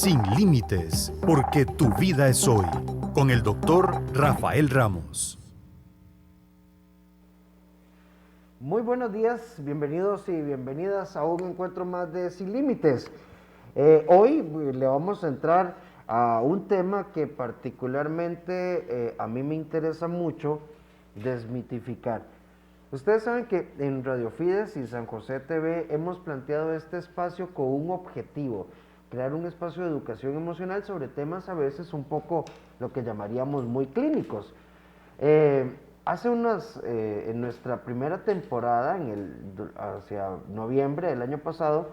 Sin límites, porque tu vida es hoy. Con el doctor Rafael Ramos. Muy buenos días, bienvenidos y bienvenidas a un encuentro más de Sin Límites. Hoy le vamos a entrar a un tema que particularmente a mí me interesa mucho desmitificar. Ustedes saben que en Radio Fides y San José TV hemos planteado este espacio con un objetivo: crear un espacio de educación emocional sobre temas a veces un poco lo que llamaríamos muy clínicos. En nuestra primera temporada, hacia noviembre del año pasado,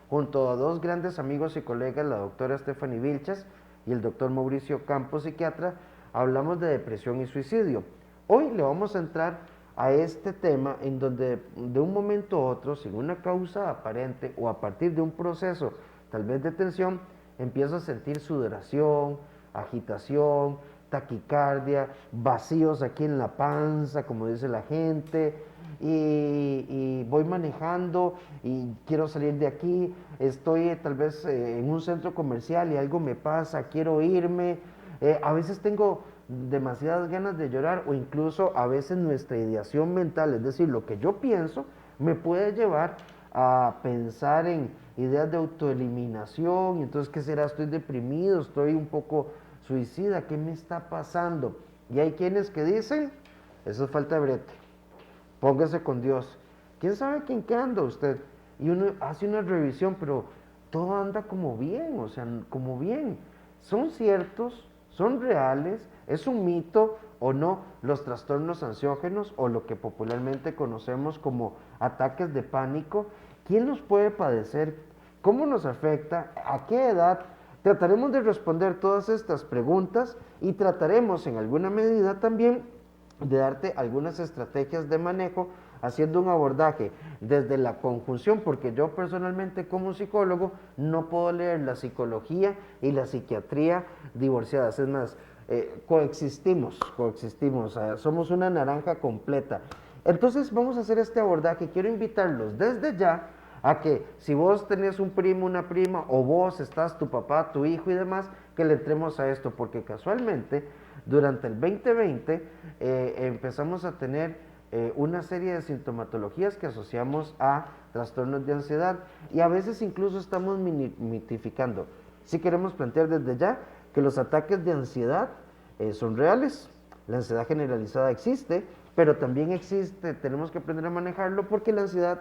junto a dos grandes amigos y colegas, la doctora Stephanie Vilches y el doctor Mauricio Campos, psiquiatra, hablamos de depresión y suicidio. Hoy le vamos a entrar a este tema en donde de un momento a otro, sin una causa aparente o a partir de un proceso tal vez de tensión, empiezo a sentir sudoración, agitación, taquicardia, vacíos aquí en la panza, como dice la gente, y voy manejando y quiero salir de aquí, estoy tal vez en un centro comercial y algo me pasa, quiero irme, a veces tengo demasiadas ganas de llorar, o incluso a veces nuestra ideación mental, es decir, lo que yo pienso, me puede llevar a pensar en ideas de autoeliminación. Y entonces, ¿qué será? Estoy deprimido, estoy un poco suicida, ¿qué me está pasando? Y hay quienes que dicen, eso es falta de brete, póngase con Dios. ¿Quién sabe en qué anda usted? Y uno hace una revisión, pero todo anda como bien, o sea, como bien. ¿Son ciertos? ¿Son reales? ¿Es un mito o no los trastornos ansiógenos o lo que popularmente conocemos como ataques de pánico? ¿Quién los puede padecer? ¿Cómo nos afecta? ¿A qué edad? Trataremos de responder todas estas preguntas y trataremos en alguna medida también de darte algunas estrategias de manejo, haciendo un abordaje desde la conjunción, porque yo personalmente como psicólogo no puedo leer la psicología y la psiquiatría divorciadas. Es más, coexistimos, somos una naranja completa. Entonces vamos a hacer este abordaje. Quiero invitarlos desde ya a que si vos tenés un primo, una prima, o vos estás, tu papá, tu hijo y demás, que le entremos a esto, porque casualmente durante el 2020 empezamos a tener una serie de sintomatologías que asociamos a trastornos de ansiedad, y a veces incluso estamos mitificando. Si queremos plantear desde ya que los ataques de ansiedad son reales, la ansiedad generalizada existe, pero también existe, tenemos que aprender a manejarlo, porque la ansiedad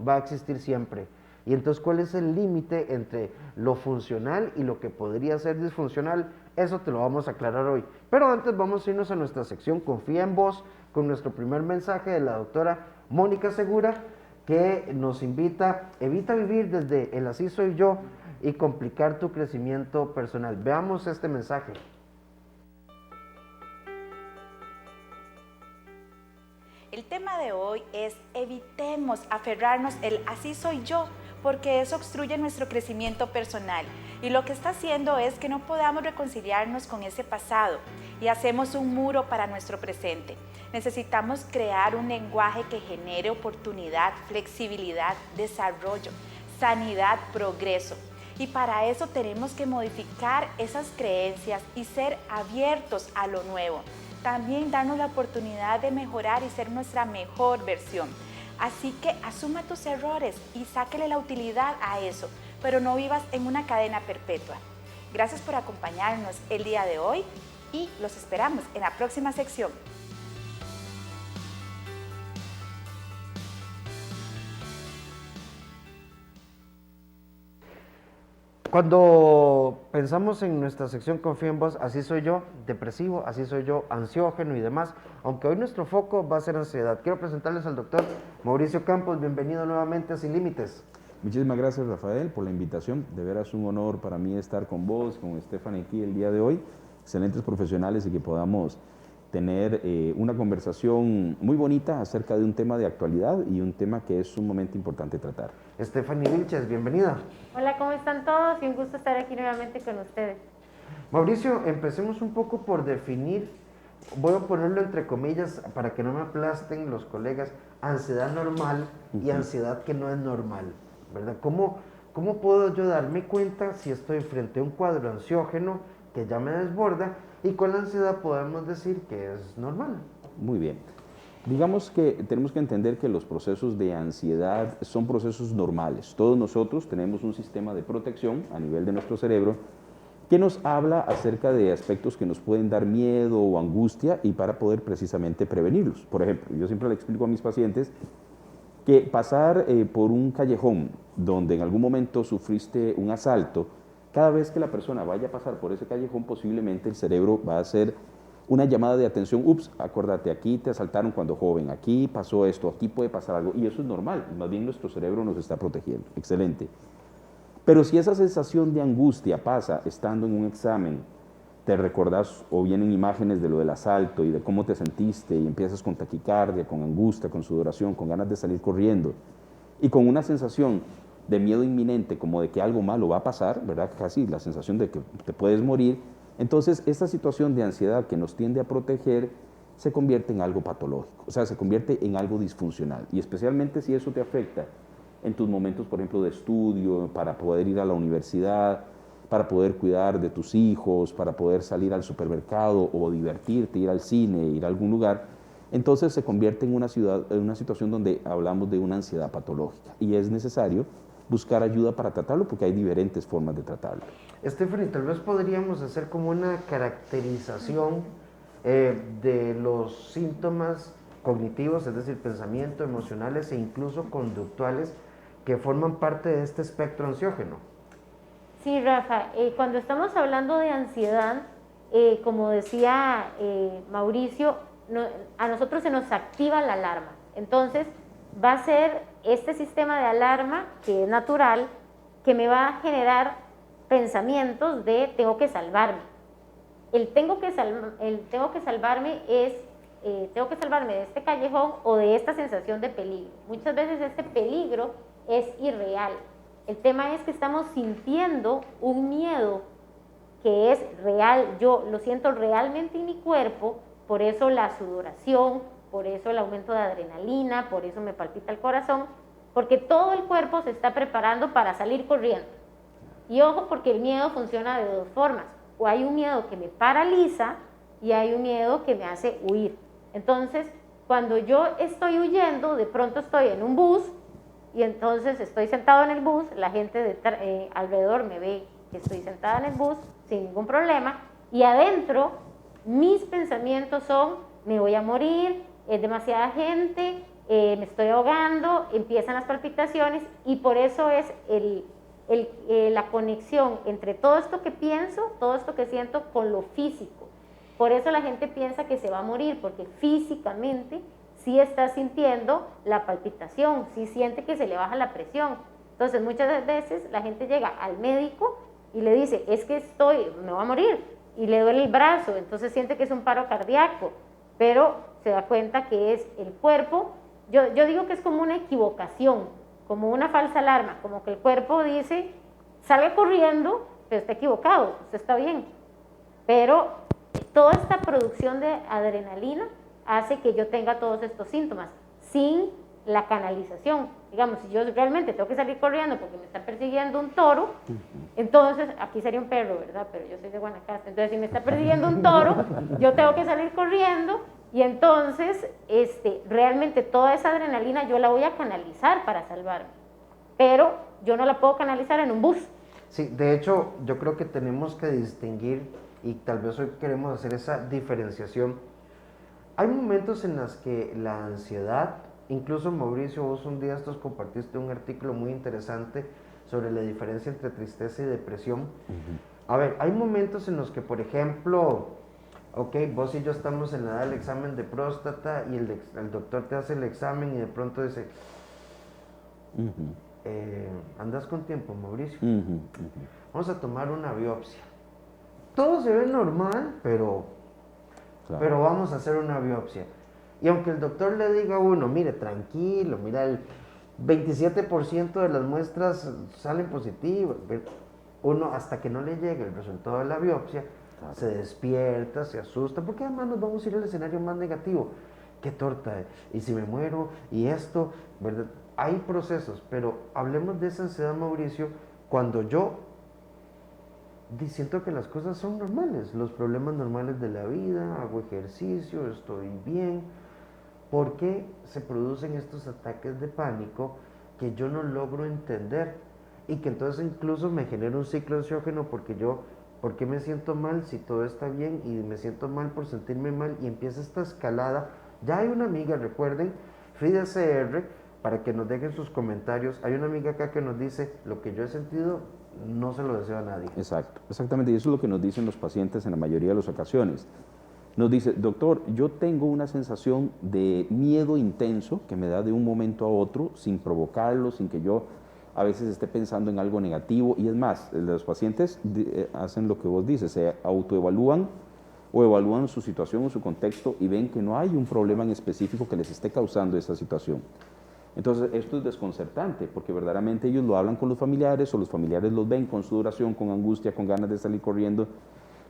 va a existir siempre. Y entonces, ¿cuál es el límite entre lo funcional y lo que podría ser disfuncional? Eso te lo vamos a aclarar hoy. Pero antes vamos a irnos a nuestra sección Confía en Vos, con nuestro primer mensaje de la doctora Mónica Segura, que nos invita: evita vivir desde el así soy yo y complicar tu crecimiento personal. Veamos este mensaje. El tema de hoy es: evitemos aferrarnos el así soy yo, porque eso obstruye nuestro crecimiento personal, y lo que está haciendo es que no podamos reconciliarnos con ese pasado y hacemos un muro para nuestro presente. Necesitamos crear un lenguaje que genere oportunidad, flexibilidad, desarrollo, sanidad, progreso. Y para eso tenemos que modificar esas creencias y ser abiertos a lo nuevo. También darnos la oportunidad de mejorar y ser nuestra mejor versión. Así que asuma tus errores y sáquele la utilidad a eso, pero no vivas en una cadena perpetua. Gracias por acompañarnos el día de hoy y los esperamos en la próxima sección. Cuando pensamos en nuestra sección Confía en Vos, así soy yo, depresivo, así soy yo, ansiógeno y demás, aunque hoy nuestro foco va a ser ansiedad. Quiero presentarles al doctor Mauricio Campos. Bienvenido nuevamente a Sin Límites. Muchísimas gracias, Rafael, por la invitación. De veras un honor para mí estar con vos, con Stephanie aquí el día de hoy. Excelentes profesionales, y que podamos tener una conversación muy bonita acerca de un tema de actualidad y un tema que es sumamente importante tratar. Stephanie Vilches, bienvenida. Hola, ¿cómo están todos? Y un gusto estar aquí nuevamente con ustedes. Mauricio, empecemos un poco por definir, voy a ponerlo entre comillas para que no me aplasten los colegas, ansiedad normal y ansiedad que no es normal, ¿verdad? ¿cómo puedo yo darme cuenta si estoy frente a un cuadro ansiógeno que ya me desborda y con la ansiedad podemos decir que es normal? Muy bien. Digamos que tenemos que entender que los procesos de ansiedad son procesos normales. Todos nosotros tenemos un sistema de protección a nivel de nuestro cerebro que nos habla acerca de aspectos que nos pueden dar miedo o angustia y para poder precisamente prevenirlos. Por ejemplo, yo siempre le explico a mis pacientes que pasar por un callejón donde en algún momento sufriste un asalto, cada vez que la persona vaya a pasar por ese callejón, posiblemente el cerebro va a hacer una llamada de atención. Ups, acuérdate, aquí te asaltaron cuando joven, aquí pasó esto, aquí puede pasar algo, y eso es normal, más bien nuestro cerebro nos está protegiendo. Excelente. Pero si esa sensación de angustia pasa estando en un examen, te recordás o vienen imágenes de lo del asalto y de cómo te sentiste y empiezas con taquicardia, con angustia, con sudoración, con ganas de salir corriendo y con una sensación de miedo inminente, como de que algo malo va a pasar, ¿verdad? Casi la sensación de que te puedes morir. Entonces, esta situación de ansiedad que nos tiende a proteger se convierte en algo patológico, o sea, se convierte en algo disfuncional. Y especialmente si eso te afecta en tus momentos, por ejemplo, de estudio, para poder ir a la universidad, para poder cuidar de tus hijos, para poder salir al supermercado o divertirte, ir al cine, ir a algún lugar, entonces se convierte en una situación donde hablamos de una ansiedad patológica y es necesario buscar ayuda para tratarlo porque hay diferentes formas de tratarlo. Stephanie, tal vez podríamos hacer como una caracterización de los síntomas cognitivos, es decir, pensamientos, emocionales e incluso conductuales que forman parte de este espectro ansiógeno. Sí, Rafa, cuando estamos hablando de ansiedad, como decía Mauricio, a nosotros se nos activa la alarma. Entonces, va a ser este sistema de alarma, que es natural, que me va a generar pensamientos de tengo que salvarme. El tengo que salvarme es, tengo que salvarme de este callejón o de esta sensación de peligro. Muchas veces este peligro es irreal. El tema es que estamos sintiendo un miedo que es real, yo lo siento realmente en mi cuerpo, por eso la sudoración, por eso el aumento de adrenalina, por eso me palpita el corazón, porque todo el cuerpo se está preparando para salir corriendo. Y ojo, porque el miedo funciona de dos formas, o hay un miedo que me paraliza y hay un miedo que me hace huir. Entonces, cuando yo estoy huyendo, de pronto estoy en un bus y entonces estoy sentado en el bus, la gente alrededor me ve que estoy sentada en el bus sin ningún problema y adentro mis pensamientos son me voy a morir, es demasiada gente, me estoy ahogando, empiezan las palpitaciones y por eso es la conexión entre todo esto que pienso, todo esto que siento con lo físico. Por eso la gente piensa que se va a morir, porque físicamente sí está sintiendo la palpitación, sí siente que se le baja la presión. Entonces muchas veces la gente llega al médico y le dice, es que me voy a morir, y le duele el brazo, entonces siente que es un paro cardíaco, pero se da cuenta que es el cuerpo. Yo digo que es como una equivocación, como una falsa alarma, como que el cuerpo dice, salga corriendo, pero está equivocado, usted está bien. Pero toda esta producción de adrenalina hace que yo tenga todos estos síntomas, sin la canalización. Digamos, si yo realmente tengo que salir corriendo porque me está persiguiendo un toro, entonces, aquí sería un perro, ¿verdad? Pero yo soy de Guanacaste, entonces si me está persiguiendo un toro, yo tengo que salir corriendo y entonces realmente toda esa adrenalina yo la voy a canalizar para salvarme, pero yo no la puedo canalizar en un bus. Sí, de hecho, yo creo que tenemos que distinguir, y tal vez hoy queremos hacer esa diferenciación. Hay momentos en los que la ansiedad, incluso Mauricio, vos un día compartiste un artículo muy interesante sobre la diferencia entre tristeza y depresión. A ver, hay momentos en los que, por ejemplo, ok, vos y yo estamos en la edad del examen de próstata y el doctor te hace el examen y de pronto dice, andas con tiempo, Mauricio, vamos a tomar una biopsia. Todo se ve normal, pero vamos a hacer una biopsia. Y aunque el doctor le diga a uno, mire, tranquilo, mira, el 27% de las muestras salen positivas, uno hasta que no le llegue el resultado de la biopsia, se despierta, se asusta, porque además nos vamos a ir al escenario más negativo. Qué torta, y si me muero, y esto, ¿verdad? hay procesos, pero hablemos de esa ansiedad, Mauricio, cuando yo siento que las cosas son normales, los problemas normales de la vida, hago ejercicio, estoy bien. ¿Por qué se producen estos ataques de pánico que yo no logro entender? Y que entonces incluso me genera un ciclo ansiógeno porque ¿por qué me siento mal si todo está bien? Y me siento mal por sentirme mal y empieza esta escalada. Ya hay una amiga, recuerden, Frida CR, para que nos dejen sus comentarios. Hay una amiga acá que nos dice, lo que yo he sentido no se lo deseo a nadie. Exacto, exactamente, y eso es lo que nos dicen los pacientes en la mayoría de las ocasiones. Nos dice, doctor, yo tengo una sensación de miedo intenso que me da de un momento a otro sin provocarlo, sin que yo a veces esté pensando en algo negativo. Y es más, los pacientes hacen lo que vos dices, se autoevalúan o evalúan su situación o su contexto y ven que no hay un problema en específico que les esté causando esa situación. Entonces, esto es desconcertante porque verdaderamente ellos lo hablan con los familiares o los familiares los ven con sudoración, con angustia, con ganas de salir corriendo,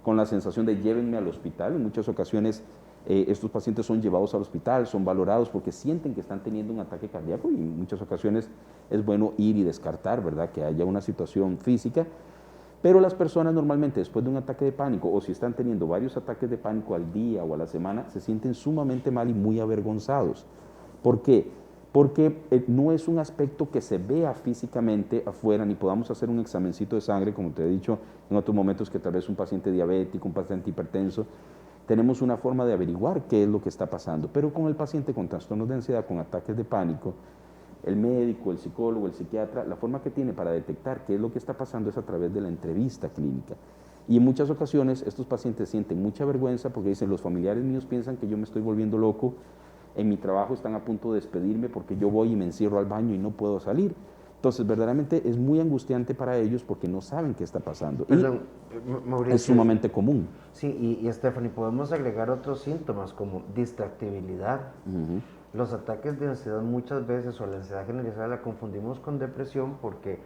con la sensación de llévenme al hospital. En muchas ocasiones estos pacientes son llevados al hospital, son valorados porque sienten que están teniendo un ataque cardíaco y en muchas ocasiones es bueno ir y descartar, ¿verdad?, que haya una situación física. Pero las personas normalmente después de un ataque de pánico o si están teniendo varios ataques de pánico al día o a la semana, se sienten sumamente mal y muy avergonzados. ¿Por qué? Porque no es un aspecto que se vea físicamente afuera, ni podamos hacer un examencito de sangre, como te he dicho en otros momentos, que tal vez un paciente diabético, un paciente hipertenso, tenemos una forma de averiguar qué es lo que está pasando. Pero con el paciente con trastornos de ansiedad, con ataques de pánico, el médico, el psicólogo, el psiquiatra, la forma que tiene para detectar qué es lo que está pasando es a través de la entrevista clínica. Y en muchas ocasiones estos pacientes sienten mucha vergüenza porque dicen, los familiares míos piensan que yo me estoy volviendo loco, en mi trabajo están a punto de despedirme porque yo voy y me encierro al baño y no puedo salir. Entonces, verdaderamente es muy angustiante para ellos porque no saben qué está pasando. Perdón, Mauricio, es sumamente común. Sí, y Stephanie, podemos agregar otros síntomas como distractibilidad. Los ataques de ansiedad muchas veces, o la ansiedad generalizada, la confundimos con depresión porque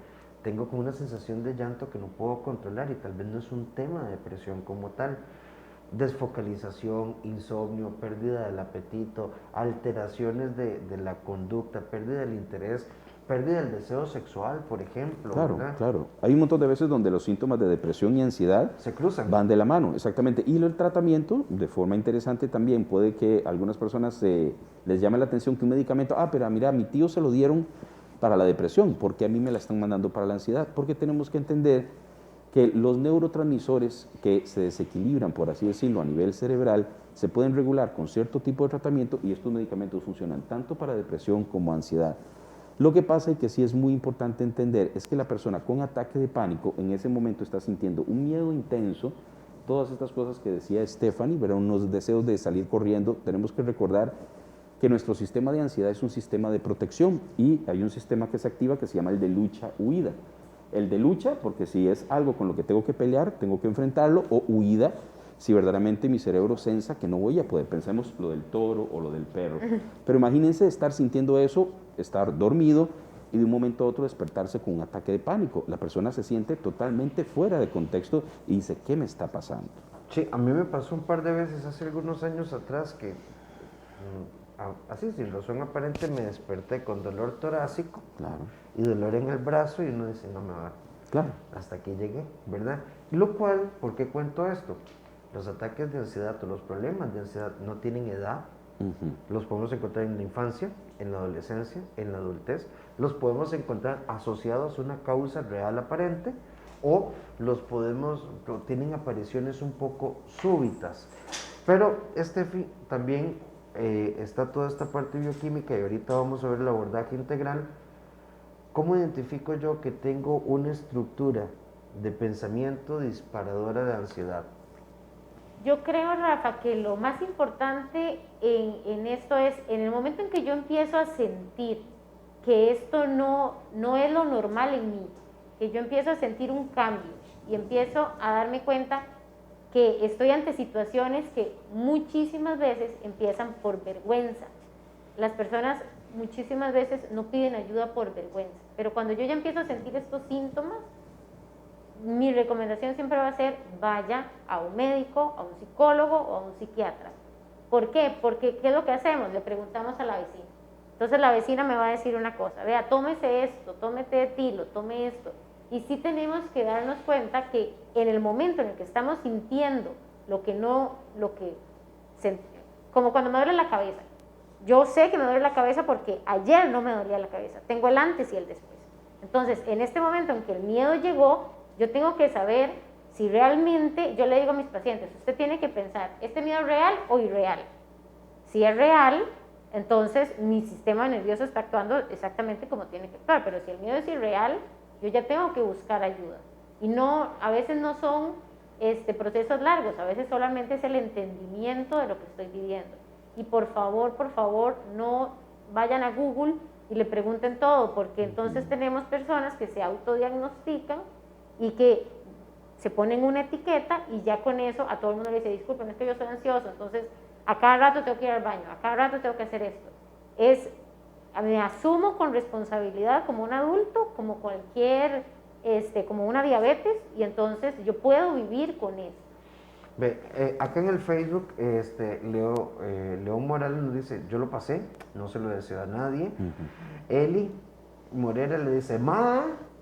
tengo como una sensación de llanto que no puedo controlar y tal vez no es un tema de depresión como tal. Desfocalización, insomnio, pérdida del apetito, alteraciones de la conducta, pérdida del interés, pérdida del deseo sexual, por ejemplo. Claro, ¿verdad? claro. Hay un montón de veces donde los síntomas de depresión y ansiedad se cruzan. Van de la mano, exactamente. Y el tratamiento, de forma interesante también, puede que a algunas personas les llame la atención que un medicamento, pero mira, a mi tío se lo dieron para la depresión, ¿por qué a mí me la están mandando para la ansiedad? Porque tenemos que entender que los neurotransmisores que se desequilibran, por así decirlo, a nivel cerebral, se pueden regular con cierto tipo de tratamiento y estos medicamentos funcionan tanto para depresión como ansiedad. Lo que pasa y que sí es muy importante entender es que la persona con ataque de pánico en ese momento está sintiendo un miedo intenso, todas estas cosas que decía Stephanie, ¿verdad?, unos deseos de salir corriendo. Tenemos que recordar que nuestro sistema de ansiedad es un sistema de protección y hay un sistema que se activa que se llama el de lucha-huida. El de lucha, porque si es algo con lo que tengo que pelear, tengo que enfrentarlo, o huida, si verdaderamente mi cerebro sensa que no voy a poder. Pensemos lo del toro o lo del perro. Pero imagínense estar sintiendo eso, estar dormido y de un momento a otro despertarse con un ataque de pánico. La persona se siente totalmente fuera de contexto y dice, ¿qué me está pasando? Sí, a mí me pasó un par de veces hace algunos años atrás que así sin razón aparente me desperté con dolor torácico. Claro. Y dolor en el brazo y uno dice, no me va. Claro. Hasta aquí llegué, ¿verdad? Lo cual, ¿por qué cuento esto? Los ataques de ansiedad o los problemas de ansiedad no tienen edad. Los podemos encontrar en la infancia, en la adolescencia, en la adultez. Los podemos encontrar asociados a una causa real aparente o tienen apariciones un poco súbitas. Pero, Steffi, también está toda esta parte bioquímica y ahorita vamos a ver el abordaje integral. ¿Cómo identifico yo que tengo una estructura de pensamiento disparadora de ansiedad? Yo creo, Rafa, que lo más importante en esto es, en el momento en que yo empiezo a sentir que esto no es lo normal en mí, que yo empiezo a sentir un cambio y empiezo a darme cuenta que estoy ante situaciones que muchísimas veces empiezan por vergüenza. Las personas muchísimas veces no piden ayuda por vergüenza, pero cuando yo ya empiezo a sentir estos síntomas, mi recomendación siempre va a ser vaya a un médico, a un psicólogo o a un psiquiatra. ¿Por qué? Porque ¿qué es lo que hacemos? Le preguntamos a la vecina. Entonces la vecina me va a decir una cosa, vea, tómese esto, tómete etilo, tome esto. Y sí tenemos que darnos cuenta que en el momento en el que estamos sintiendo como cuando me duele la cabeza. Yo sé que me duele la cabeza porque ayer no me dolía la cabeza, tengo el antes y el después. Entonces, en este momento en que el miedo llegó, yo tengo que saber si realmente, yo le digo a mis pacientes, usted tiene que pensar, ¿este miedo es real o irreal? Si es real, entonces mi sistema nervioso está actuando exactamente como tiene que actuar, pero si el miedo es irreal, yo ya tengo que buscar ayuda. Y no, a veces no son procesos largos, a veces solamente es el entendimiento de lo que estoy viviendo. Y por favor, no vayan a Google y le pregunten todo, porque entonces tenemos personas que se autodiagnostican y que se ponen una etiqueta y ya con eso a todo el mundo le dice, disculpen, es que yo soy ansioso, entonces a cada rato tengo que ir al baño, a cada rato tengo que hacer esto. Me asumo con responsabilidad como un adulto, como cualquier, como una diabetes, y entonces yo puedo vivir con eso. Acá en el Facebook, León Morales nos dice, yo lo pasé, no se lo deseo a nadie. Eli Morera le dice,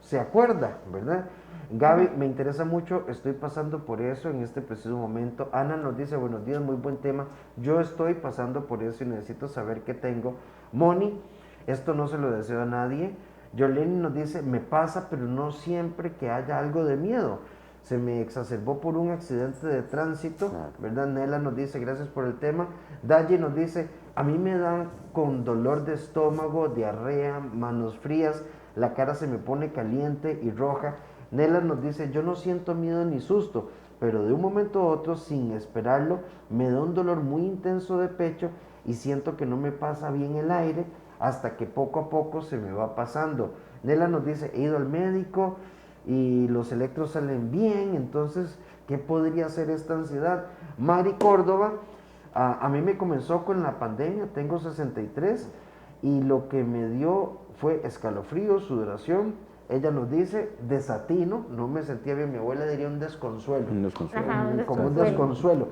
se acuerda, ¿verdad? Gaby, me interesa mucho, estoy pasando por eso en este preciso momento. Ana nos dice, buenos días, muy buen tema. Yo estoy pasando por eso y necesito saber qué tengo. Moni, esto no se lo deseo a nadie. Yoleni nos dice, me pasa, pero no siempre que haya algo de miedo. Se me exacerbó por un accidente de tránsito, ¿verdad? Nela nos dice, gracias por el tema. Daye nos dice, a mí me dan con dolor de estómago, diarrea, manos frías, la cara se me pone caliente y roja. Nela nos dice, yo no siento miedo ni susto, pero de un momento a otro, sin esperarlo, me da un dolor muy intenso de pecho y siento que no me pasa bien el aire hasta que poco a poco se me va pasando. Nela nos dice, he ido al médico y los electros salen bien, entonces, ¿qué podría ser esta ansiedad? Mari Córdoba, a mí me comenzó con la pandemia, tengo 63, y lo que me dio fue escalofrío, sudoración. Ella nos dice, desatino, no me sentía bien, mi abuela diría un desconsuelo. Ajá, Como un desconsuelo.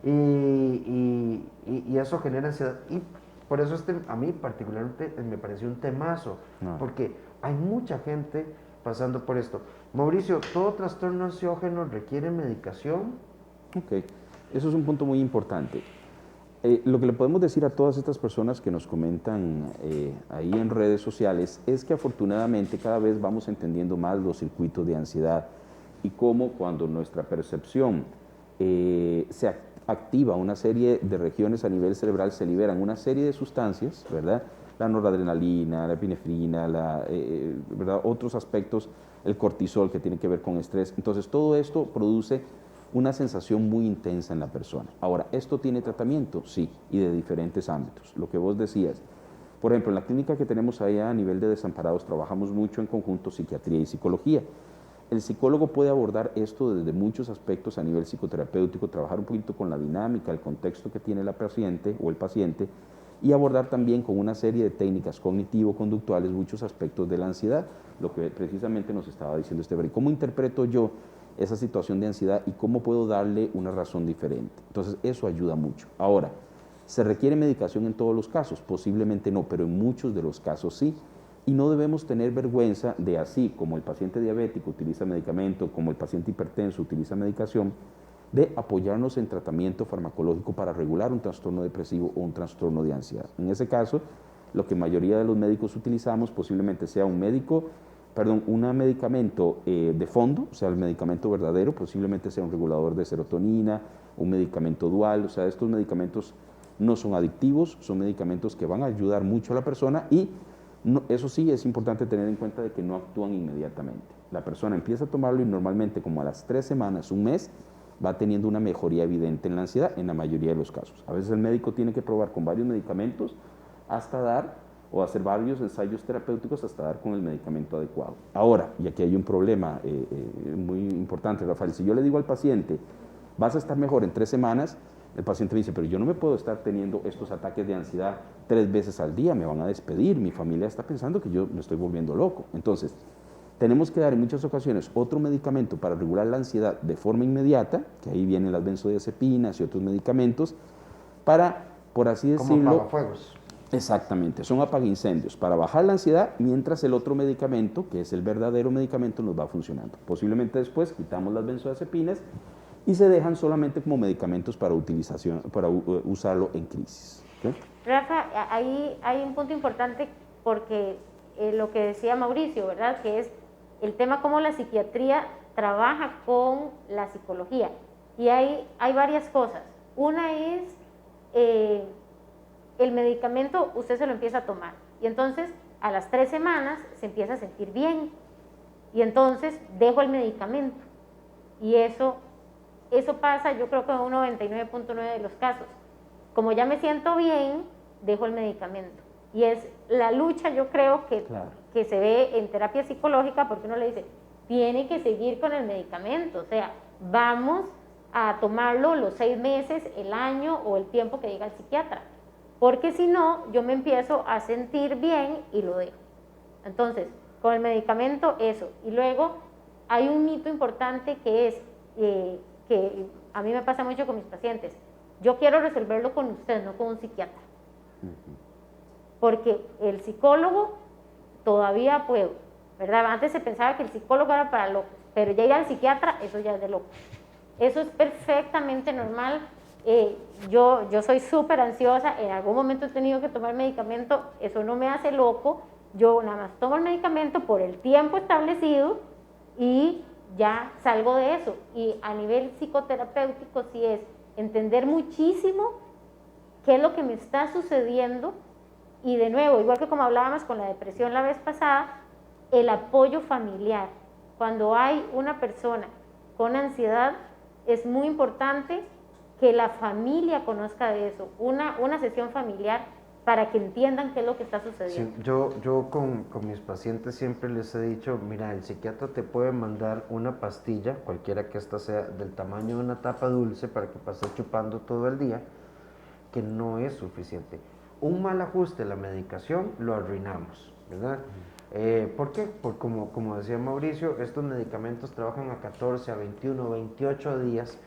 Y eso genera ansiedad. Y por eso a mí particularmente me pareció un temazo, porque hay mucha gente pasando por esto. Mauricio, ¿todo trastorno ansiógeno requiere medicación? Ok, eso es un punto muy importante. Lo que le podemos decir a todas estas personas que nos comentan ahí en redes sociales es que afortunadamente cada vez vamos entendiendo más los circuitos de ansiedad y cómo cuando nuestra percepción se activa una serie de regiones a nivel cerebral, se liberan una serie de sustancias, ¿verdad? La noradrenalina, la epinefrina, ¿verdad? Otros aspectos, el cortisol que tiene que ver con estrés. Entonces todo esto produce una sensación muy intensa en la persona. Ahora, ¿esto tiene tratamiento? Sí, y de diferentes ámbitos. Lo que vos decías, por ejemplo, en la clínica que tenemos allá a nivel de desamparados, trabajamos mucho en conjunto psiquiatría y psicología. El psicólogo puede abordar esto desde muchos aspectos a nivel psicoterapéutico, trabajar un poquito con la dinámica, el contexto que tiene la paciente o el paciente, y abordar también con una serie de técnicas cognitivo-conductuales muchos aspectos de la ansiedad, lo que precisamente nos estaba diciendo Esteban. ¿Cómo interpreto yo esa situación de ansiedad y cómo puedo darle una razón diferente? Entonces, eso ayuda mucho. Ahora, ¿se requiere medicación en todos los casos? Posiblemente no, pero en muchos de los casos sí. Y no debemos tener vergüenza de, así como el paciente diabético utiliza medicamento, como el paciente hipertenso utiliza medicación, de apoyarnos en tratamiento farmacológico para regular un trastorno depresivo o un trastorno de ansiedad. En ese caso, lo que mayoría de los médicos utilizamos posiblemente sea un medicamento de fondo, o sea, el medicamento verdadero, posiblemente sea un regulador de serotonina, un medicamento dual, o sea, estos medicamentos no son adictivos, son medicamentos que van a ayudar mucho a la persona y eso sí es importante tener en cuenta de que no actúan inmediatamente. La persona empieza a tomarlo y normalmente como a las 3 semanas, un mes, va teniendo una mejoría evidente en la ansiedad en la mayoría de los casos. A veces el médico tiene que probar con varios medicamentos hasta dar o hacer varios ensayos terapéuticos hasta dar con el medicamento adecuado. Ahora, y aquí hay un problema muy importante, Rafael, si yo le digo al paciente, vas a estar mejor en 3 semanas, el paciente me dice, pero yo no me puedo estar teniendo estos ataques de ansiedad 3 veces al día, me van a despedir, mi familia está pensando que yo me estoy volviendo loco. Entonces, tenemos que dar en muchas ocasiones otro medicamento para regular la ansiedad de forma inmediata, que ahí vienen las benzodiazepinas y otros medicamentos, para, por así decirlo... Como apagafuegos. Exactamente, son apaguincendios para bajar la ansiedad mientras el otro medicamento, que es el verdadero medicamento, nos va funcionando. Posiblemente después quitamos las benzodiazepinas y se dejan solamente como medicamentos para utilización, para usarlo en crisis. ¿Okay? Rafa, ahí hay un punto importante porque lo que decía Mauricio, ¿verdad? Que es el tema cómo la psiquiatría trabaja con la psicología. Y hay varias cosas. Una es el medicamento, usted se lo empieza a tomar. Y entonces a las 3 semanas se empieza a sentir bien. Y entonces dejo el medicamento. Y eso pasa, yo creo que en un 99.9 de los casos. Como ya me siento bien, dejo el medicamento. Y es la lucha, yo creo, que se ve en terapia psicológica, porque uno le dice, tiene que seguir con el medicamento. O sea, vamos a tomarlo los 6 meses, el año o el tiempo que diga el psiquiatra. Porque si no, yo me empiezo a sentir bien y lo dejo. Entonces, con el medicamento, eso. Y luego, hay un mito importante que es, que a mí me pasa mucho con mis pacientes. Yo quiero resolverlo con usted, no con un psiquiatra. Porque el psicólogo todavía puedo, ¿verdad? Antes se pensaba que el psicólogo era para locos, pero ya ir al psiquiatra, eso ya es de locos. Eso es perfectamente normal. Yo soy súper ansiosa, en algún momento he tenido que tomar medicamento, eso no me hace loco, yo nada más tomo el medicamento por el tiempo establecido y ya salgo de eso. Y a nivel psicoterapéutico sí es entender muchísimo qué es lo que me está sucediendo y de nuevo, igual que como hablábamos con la depresión la vez pasada, el apoyo familiar. Cuando hay una persona con ansiedad, es muy importante que la familia conozca de eso, una sesión familiar para que entiendan qué es lo que está sucediendo. Sí, yo con mis pacientes siempre les he dicho, mira, el psiquiatra te puede mandar una pastilla, cualquiera que ésta sea del tamaño de una tapa dulce para que pases chupando todo el día, que no es suficiente. Un mal ajuste de la medicación lo arruinamos, ¿verdad? ¿Por qué? Porque como decía Mauricio, estos medicamentos trabajan a 14, a 21, 28 días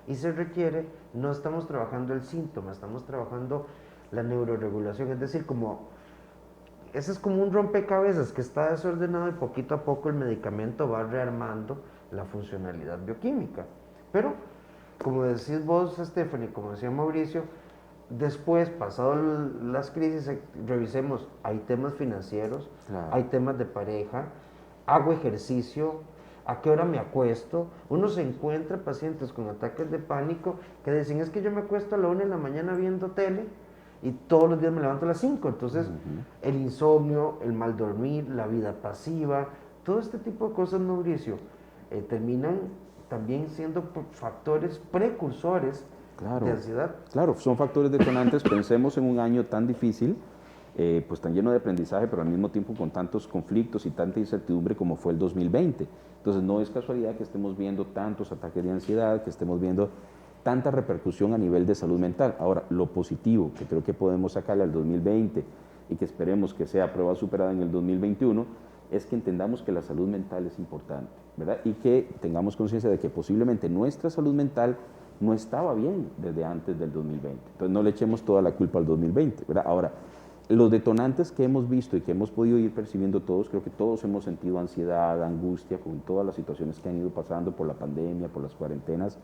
y se requiere, no estamos trabajando el síntoma, estamos trabajando la neuroregulación, es decir, ese es como un rompecabezas que está desordenado y poquito a poco el medicamento va rearmando la funcionalidad bioquímica. Pero, como decís vos, Stephanie, como decía Mauricio, después, pasado las crisis, revisemos, hay temas financieros, Claro. hay temas de pareja, hago ejercicio, a qué hora me acuesto. Uno se encuentra pacientes con ataques de pánico que dicen, es que yo me acuesto a la 1 de la mañana viendo tele y todos los días me levanto a las 5. Entonces, el insomnio, el mal dormir, la vida pasiva, todo este tipo de cosas, Mauricio, terminan también siendo factores precursores de ansiedad. Claro, son factores detonantes. Pensemos en un año tan difícil, pues tan lleno de aprendizaje, pero al mismo tiempo con tantos conflictos y tanta incertidumbre como fue el 2020. Entonces no es casualidad que estemos viendo tantos ataques de ansiedad, que estemos viendo tanta repercusión a nivel de salud mental. Ahora, lo positivo que creo que podemos sacarle al 2020 y que esperemos que sea prueba superada en el 2021, es que entendamos que la salud mental es importante, ¿verdad? Y que tengamos conciencia de que posiblemente nuestra salud mental no estaba bien desde antes del 2020. Entonces no le echemos toda la culpa al 2020, ¿verdad? Ahora, los detonantes que hemos visto y que hemos podido ir percibiendo todos, creo que todos hemos sentido ansiedad, angustia con todas las situaciones que han ido pasando por la pandemia, por las cuarentenas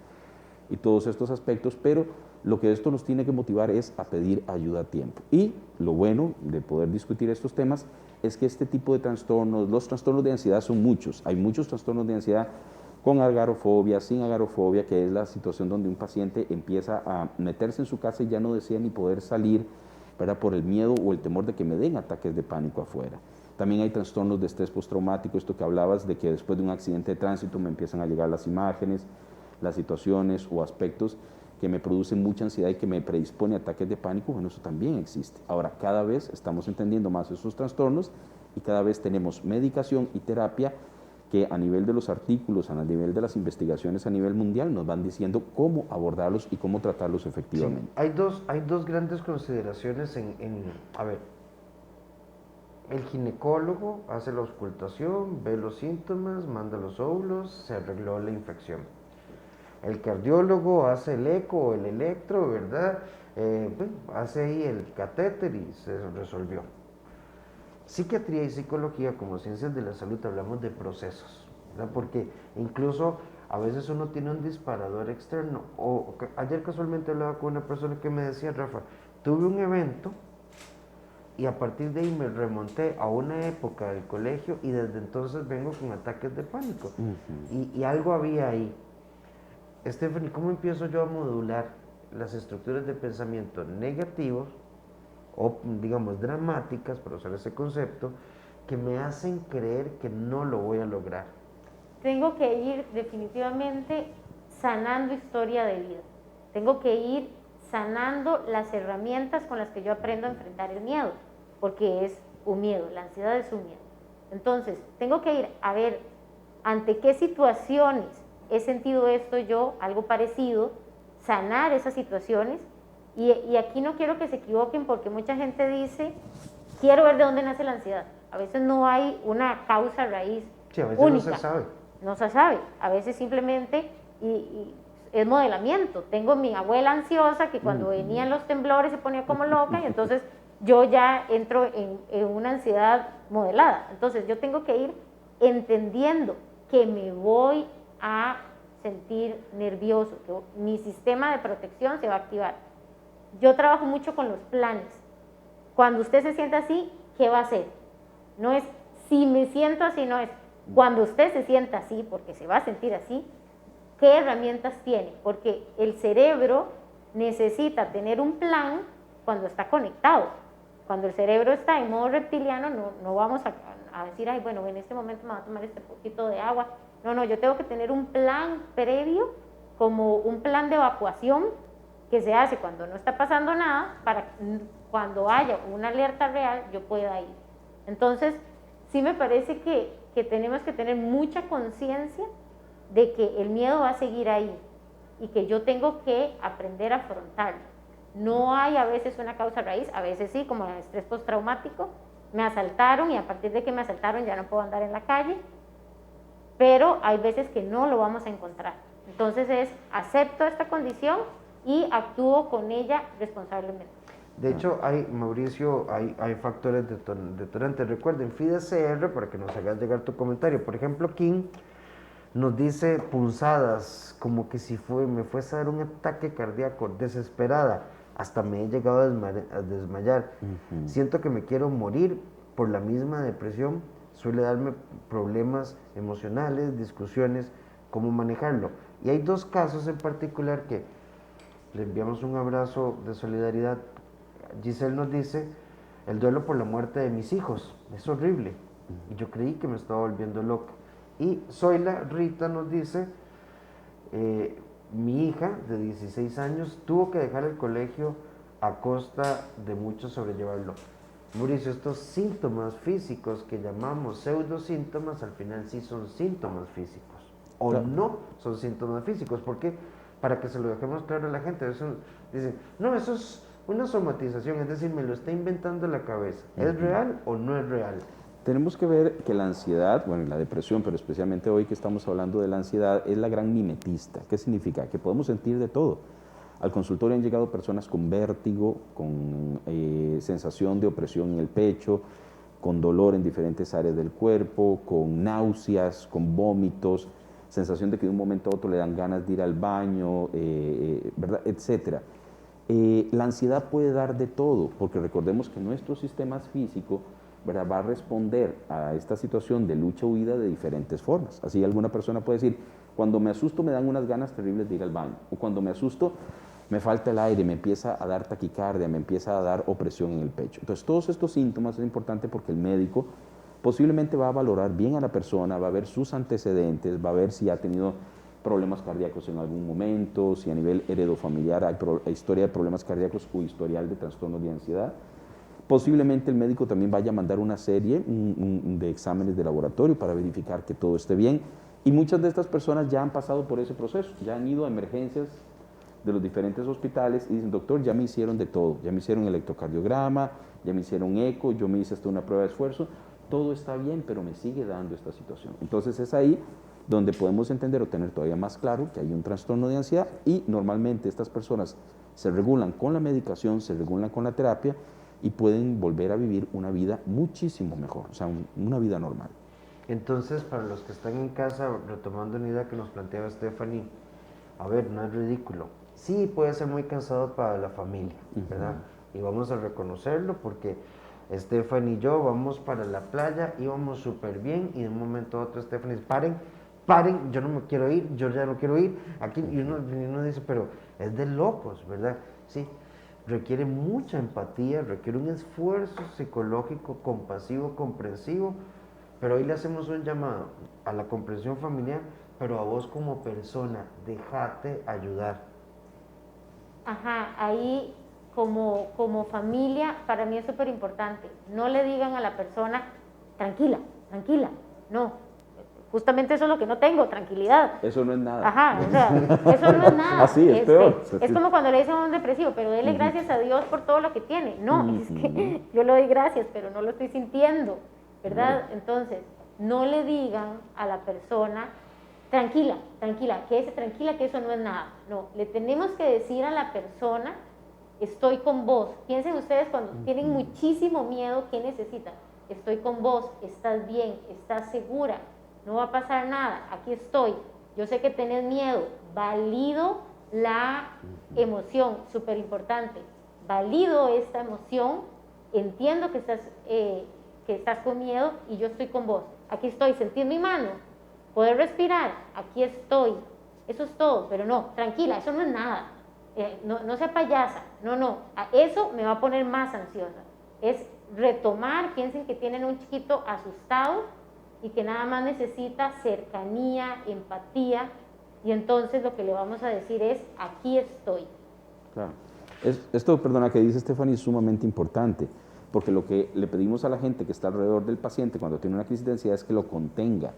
y todos estos aspectos, pero lo que esto nos tiene que motivar es a pedir ayuda a tiempo. Y lo bueno de poder discutir estos temas es que este tipo de trastornos, los trastornos de ansiedad son muchos. Hay muchos trastornos de ansiedad con agarofobia, sin agarofobia, que es la situación donde un paciente empieza a meterse en su casa y ya no desea ni poder salir, ¿verdad? Por el miedo o el temor de que me den ataques de pánico afuera. También hay trastornos de estrés postraumático, esto que hablabas de que después de un accidente de tránsito me empiezan a llegar las imágenes, las situaciones o aspectos que me producen mucha ansiedad y que me predispone a ataques de pánico. Bueno, eso también existe. Ahora, cada vez estamos entendiendo más esos trastornos y cada vez tenemos medicación y terapia que a nivel de los artículos, a nivel de las investigaciones a nivel mundial, nos van diciendo cómo abordarlos y cómo tratarlos efectivamente. Sí, hay dos grandes consideraciones a ver, el ginecólogo hace la auscultación, ve los síntomas, manda los óvulos, se arregló la infección. El cardiólogo hace el eco o el electro, ¿verdad? Bueno, hace ahí el catéter y se resolvió. Psiquiatría y psicología, como ciencias de la salud, hablamos de procesos, ¿verdad? Porque incluso a veces uno tiene un disparador externo. Ayer casualmente hablaba con una persona que me decía, Rafa, tuve un evento y a partir de ahí me remonté a una época del colegio y desde entonces vengo con ataques de pánico. Y algo había ahí. Stephanie, ¿cómo empiezo yo a modular las estructuras de pensamiento negativos o, digamos, dramáticas, para usar ese concepto, que me hacen creer que no lo voy a lograr? Tengo que ir definitivamente sanando historia de vida. Tengo que ir sanando las herramientas con las que yo aprendo a enfrentar el miedo, porque es un miedo, la ansiedad es un miedo. Entonces, tengo que ir a ver ante qué situaciones he sentido esto yo, algo parecido, sanar esas situaciones, y aquí no quiero que se equivoquen porque mucha gente dice, quiero ver de dónde nace la ansiedad. A veces no hay una causa raíz Sí, a veces única. no se sabe. No se sabe, a veces simplemente y es modelamiento. Tengo mi abuela ansiosa que cuando venían los temblores se ponía como loca y entonces yo ya entro en una ansiedad modelada. Entonces yo tengo que ir entendiendo que me voy a sentir nervioso, que mi sistema de protección se va a activar. Yo trabajo mucho con los planes. Cuando usted se sienta así, ¿qué va a hacer? No es si me siento así, no es cuando usted se sienta así, porque se va a sentir así, ¿qué herramientas tiene? Porque el cerebro necesita tener un plan cuando está conectado. Cuando el cerebro está en modo reptiliano, no vamos a decir, ay, bueno, en este momento me voy a tomar este poquito de agua. No, yo tengo que tener un plan previo, como un plan de evacuación que se hace cuando no está pasando nada, para cuando haya una alerta real, yo pueda ir. Entonces, sí me parece que tenemos que tener mucha conciencia de que el miedo va a seguir ahí y que yo tengo que aprender a afrontarlo. No hay a veces una causa raíz, a veces sí, como el estrés postraumático, me asaltaron y a partir de que me asaltaron ya no puedo andar en la calle, pero hay veces que no lo vamos a encontrar. Entonces acepto esta condición y actúo con ella responsablemente. De hecho, Mauricio, hay factores detonantes. Recuerden, FIDE-CR, para que nos hagas llegar tu comentario. Por ejemplo, King nos dice punzadas, como que si me fuese a dar un ataque cardíaco, desesperada, hasta me he llegado a desmayar. Siento que me quiero morir por la misma depresión, suele darme problemas emocionales, discusiones, cómo manejarlo. Y hay dos casos en particular que le enviamos un abrazo de solidaridad. Giselle nos dice, el duelo por la muerte de mis hijos, es horrible. Y yo creí que me estaba volviendo loca. Y Zoila Rita nos dice, mi hija de 16 años tuvo que dejar el colegio a costa de mucho sobrellevarlo. Mauricio, estos síntomas físicos que llamamos pseudosíntomas, al final sí son síntomas físicos. O claro, no son síntomas físicos. Porque para que se lo dejemos claro a la gente, eso dicen, no, eso es una somatización, es decir, me lo está inventando la cabeza. ¿Es real o no es real? Tenemos que ver que la ansiedad, bueno, la depresión, pero especialmente hoy que estamos hablando de la ansiedad, es la gran mimetista. ¿Qué significa? Que podemos sentir de todo. Al consultorio han llegado personas con vértigo, con sensación de opresión en el pecho, con dolor en diferentes áreas del cuerpo, con náuseas, con vómitos, sensación de que de un momento a otro le dan ganas de ir al baño, ¿verdad? Etcétera. La ansiedad puede dar de todo, porque recordemos que nuestro sistema físico, ¿verdad?, va a responder a esta situación de lucha-huida de diferentes formas. Así alguna persona puede decir, cuando me asusto me dan unas ganas terribles de ir al baño, o cuando me asusto me falta el aire, me empieza a dar taquicardia, me empieza a dar opresión en el pecho. Entonces todos estos síntomas es importante porque el médico posiblemente va a valorar bien a la persona, va a ver sus antecedentes, va a ver si ha tenido problemas cardíacos en algún momento, si a nivel heredofamiliar hay historia de problemas cardíacos o historial de trastornos de ansiedad. Posiblemente el médico también vaya a mandar una serie de exámenes de laboratorio para verificar que todo esté bien. Y muchas de estas personas ya han pasado por ese proceso, ya han ido a emergencias de los diferentes hospitales y dicen, doctor, ya me hicieron de todo, ya me hicieron electrocardiograma, ya me hicieron eco, yo me hice hasta una prueba de esfuerzo, todo está bien, pero me sigue dando esta situación. Entonces es ahí donde podemos entender o tener todavía más claro que hay un trastorno de ansiedad y normalmente estas personas se regulan con la medicación, se regulan con la terapia y pueden volver a vivir una vida muchísimo mejor, o sea, una vida normal. Entonces, para los que están en casa, retomando una idea que nos planteaba Stephanie, a ver, no es ridículo. Sí, puede ser muy cansado para la familia, ¿verdad? Y vamos a reconocerlo porque Stephanie y yo vamos para la playa, íbamos súper bien y de un momento a otro Stephanie dice, paren, yo no me quiero ir, yo ya no quiero ir. Aquí, y uno dice, pero es de locos, ¿verdad? Sí, requiere mucha empatía, requiere un esfuerzo psicológico, compasivo, comprensivo, pero hoy le hacemos un llamado a la comprensión familiar, pero a vos como persona, déjate ayudar. Ajá, ahí como familia, para mí es súper importante. No le digan a la persona, tranquila, no. Justamente eso es lo que no tengo, tranquilidad. Eso no es nada. Ajá, o sea, eso no es nada. Así es peor. Es como cuando le dicen a un depresivo, pero dele gracias a Dios por todo lo que tiene. No, es que yo le doy gracias, pero no lo estoy sintiendo, ¿verdad? Entonces, no le digan a la persona, tranquila, que eso no es nada. No, le tenemos que decir a la persona, estoy con vos. Piensen ustedes cuando tienen muchísimo miedo, ¿qué necesitan? Estoy con vos, estás bien, estás segura, no va a pasar nada, aquí estoy. Yo sé que tenés miedo, valido la emoción, súper importante. Valido esta emoción, entiendo que estás con miedo y yo estoy con vos. Aquí estoy, sentir mi mano, poder respirar, aquí estoy. Eso es todo, pero no, tranquila, eso no es nada. No sea payasa, no, eso me va a poner más ansiosa. Es retomar, piensen que tienen un chiquito asustado y que nada más necesita cercanía, empatía, y entonces lo que le vamos a decir es, aquí estoy. Claro. Esto, perdona, que dice Stephanie es sumamente importante, porque lo que le pedimos a la gente que está alrededor del paciente cuando tiene una crisis de ansiedad es que lo contenga,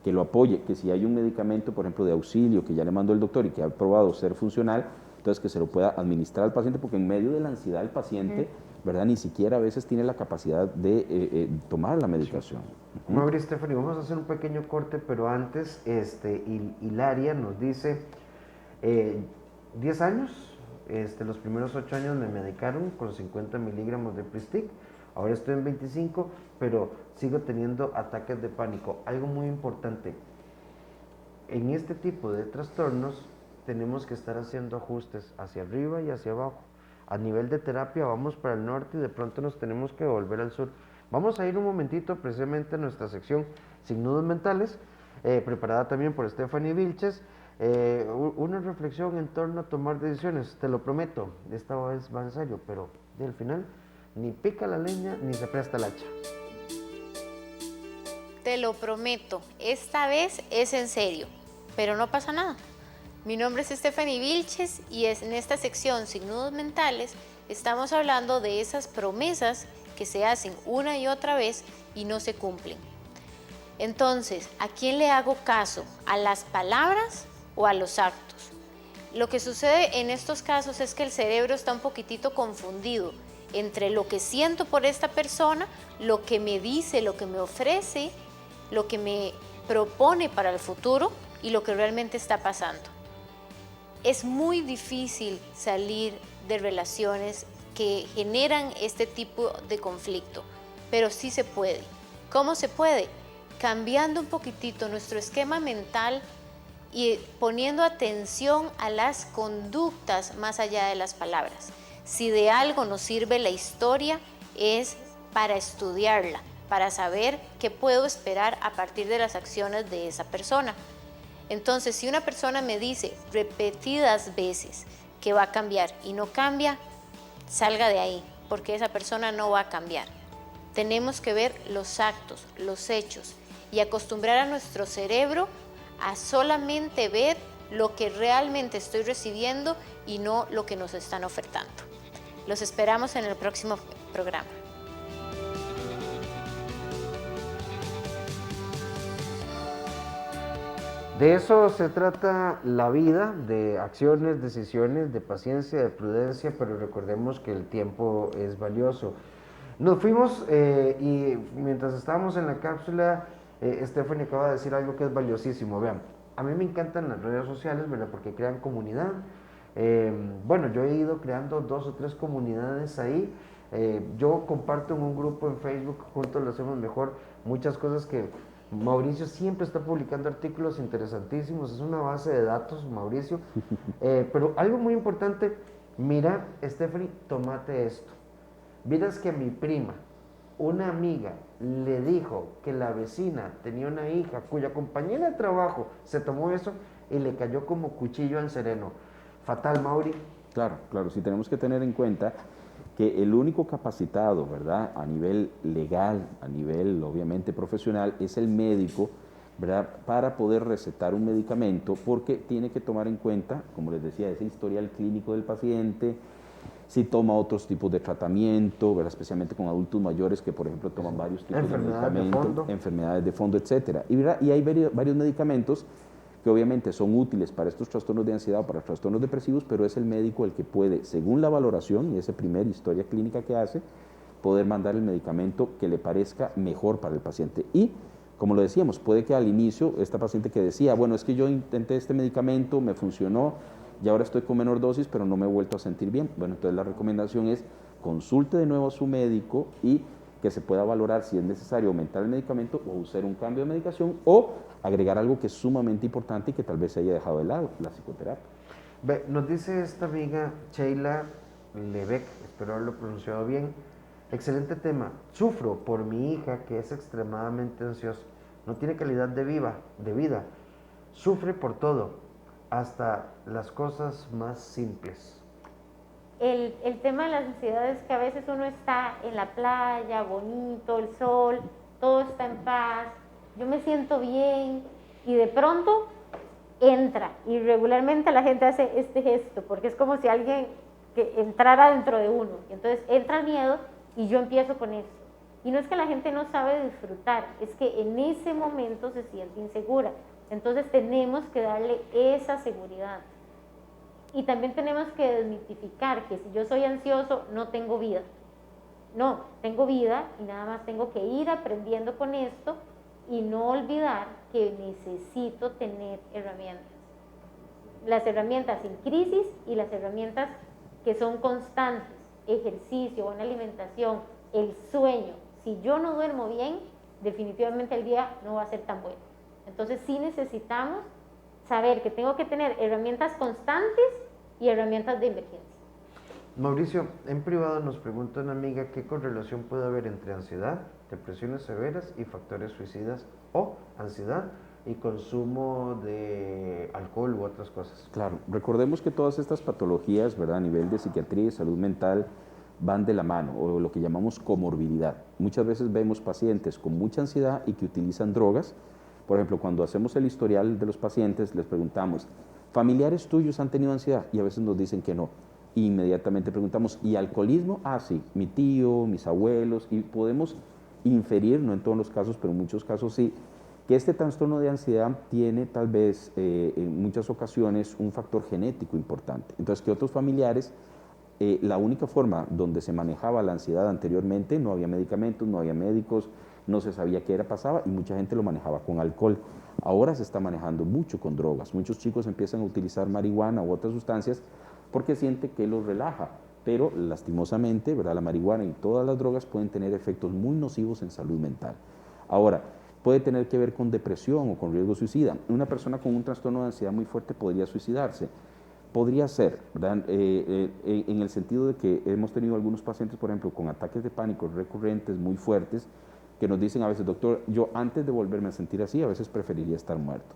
que lo apoye, que si hay un medicamento, por ejemplo, de auxilio que ya le mandó el doctor y que ha probado ser funcional, entonces que se lo pueda administrar al paciente, porque en medio de la ansiedad el paciente, ¿verdad?, ni siquiera a veces tiene la capacidad de tomar la medicación. Mauricio, Stephanie, vamos a hacer un pequeño corte, pero antes, Hilaria nos dice, 10 años, los primeros 8 años me medicaron con 50 miligramos de Pristic, ahora estoy en 25, pero sigo teniendo ataques de pánico. Algo muy importante, en este tipo de trastornos tenemos que estar haciendo ajustes hacia arriba y hacia abajo. A nivel de terapia vamos para el norte y de pronto nos tenemos que volver al sur. Vamos a ir un momentito precisamente a nuestra sección Sin Nudos Mentales, preparada también por Stephanie Vilches, una reflexión en torno a tomar decisiones. Te lo prometo, esta vez va en serio, pero al final ni pica la leña ni se presta el hacha. Te lo prometo, esta vez es en serio, pero no pasa nada. Mi nombre es Stephanie Vilches y en esta sección Sin Nudos Mentales estamos hablando de esas promesas que se hacen una y otra vez y no se cumplen. Entonces, ¿a quién le hago caso? ¿A las palabras o a los actos? Lo que sucede en estos casos es que el cerebro está un poquitito confundido entre lo que siento por esta persona, lo que me dice, lo que me ofrece, lo que me propone para el futuro y lo que realmente está pasando. Es muy difícil salir de relaciones que generan este tipo de conflicto, pero sí se puede. ¿Cómo se puede? Cambiando un poquitito nuestro esquema mental y poniendo atención a las conductas más allá de las palabras. Si de algo nos sirve la historia es para estudiarla, para saber qué puedo esperar a partir de las acciones de esa persona. Entonces, si una persona me dice repetidas veces que va a cambiar y no cambia, salga de ahí, porque esa persona no va a cambiar. Tenemos que ver los actos, los hechos y acostumbrar a nuestro cerebro a solamente ver lo que realmente estoy recibiendo y no lo que nos están ofertando. Los esperamos en el próximo programa. De eso se trata la vida, de acciones, decisiones, de paciencia, de prudencia, pero recordemos que el tiempo es valioso. Nos fuimos y mientras estábamos en la cápsula, Stephanie acaba de decir algo que es valiosísimo. Vean, a mí me encantan las redes sociales, ¿verdad? Porque crean comunidad, Bueno, yo he ido creando 2 o 3 comunidades ahí. Yo comparto en un grupo en Facebook, juntos lo hacemos mejor, muchas cosas que Mauricio siempre está publicando artículos interesantísimos, es una base de datos, Mauricio. Pero algo muy importante, mira, Stephanie, tómate esto. Miras que a mi prima, una amiga, le dijo que la vecina tenía una hija cuya compañera de trabajo se tomó eso y le cayó como cuchillo al sereno. Fatal, Mauri. Claro, claro, sí tenemos que tener en cuenta que el único capacitado, ¿verdad?, a nivel legal, a nivel obviamente profesional, es el médico, ¿verdad?, para poder recetar un medicamento, porque tiene que tomar en cuenta, como les decía, ese historial clínico del paciente, si toma otros tipos de tratamiento, ¿verdad?, especialmente con adultos mayores que, por ejemplo, toman varios tipos de medicamentos, enfermedades de fondo, etcétera. Y hay varios medicamentos que obviamente son útiles para estos trastornos de ansiedad o para trastornos depresivos, pero es el médico el que puede, según la valoración y esa primera historia clínica que hace, poder mandar el medicamento que le parezca mejor para el paciente. Y, como lo decíamos, puede que al inicio esta paciente que decía, bueno, es que yo intenté este medicamento, me funcionó, y ahora estoy con menor dosis, pero no me he vuelto a sentir bien. Bueno, entonces la recomendación es consulte de nuevo a su médico y que se pueda valorar si es necesario aumentar el medicamento o usar un cambio de medicación o agregar algo que es sumamente importante y que tal vez se haya dejado de lado, la psicoterapia. Nos dice esta amiga Sheila Lebec, espero haberlo pronunciado bien. Excelente tema. Sufro por mi hija que es extremadamente ansiosa. No tiene calidad de vida. Sufre por todo, hasta las cosas más simples. El tema de la ansiedad es que a veces uno está en la playa, bonito, el sol, todo está en paz, yo me siento bien y de pronto entra y regularmente la gente hace este gesto porque es como si alguien que entrara dentro de uno y entonces entra el miedo y yo empiezo con esto. Y no es que la gente no sabe disfrutar, es que en ese momento se siente insegura. Entonces tenemos que darle esa seguridad. Y también tenemos que desmitificar que si yo soy ansioso no tengo vida. No, tengo vida y nada más tengo que ir aprendiendo con esto y no olvidar que necesito tener herramientas. Las herramientas en crisis y las herramientas que son constantes, ejercicio, buena alimentación, el sueño. Si yo no duermo bien, definitivamente el día no va a ser tan bueno. Entonces sí necesitamos saber que tengo que tener herramientas constantes y herramientas de emergencia. Mauricio, en privado nos pregunta una amiga qué correlación puede haber entre ansiedad, depresiones severas y factores suicidas o ansiedad y consumo de alcohol u otras cosas. Claro, recordemos que todas estas patologías, ¿verdad?, a nivel de psiquiatría y salud mental van de la mano, o lo que llamamos comorbilidad. Muchas veces vemos pacientes con mucha ansiedad y que utilizan drogas. Por ejemplo, cuando hacemos el historial de los pacientes, les preguntamos, ¿familiares tuyos han tenido ansiedad? Y a veces nos dicen que no. Y inmediatamente preguntamos, ¿y alcoholismo? Ah, sí, mi tío, mis abuelos, y podemos inferir, no en todos los casos, pero en muchos casos sí, que este trastorno de ansiedad tiene tal vez en muchas ocasiones un factor genético importante. Entonces, que otros familiares, la única forma donde se manejaba la ansiedad anteriormente, no había medicamentos, no había médicos, no se sabía qué era, pasaba y mucha gente lo manejaba con alcohol. Ahora se está manejando mucho con drogas. Muchos chicos empiezan a utilizar marihuana u otras sustancias porque sienten que los relaja, pero lastimosamente, ¿verdad?, la marihuana y todas las drogas pueden tener efectos muy nocivos en salud mental. Ahora, puede tener que ver con depresión o con riesgo suicida. Una persona con un trastorno de ansiedad muy fuerte podría suicidarse. Podría ser, ¿verdad?, en el sentido de que hemos tenido algunos pacientes, por ejemplo, con ataques de pánico recurrentes muy fuertes, que nos dicen a veces, doctor, yo antes de volverme a sentir así, a veces preferiría estar muerto.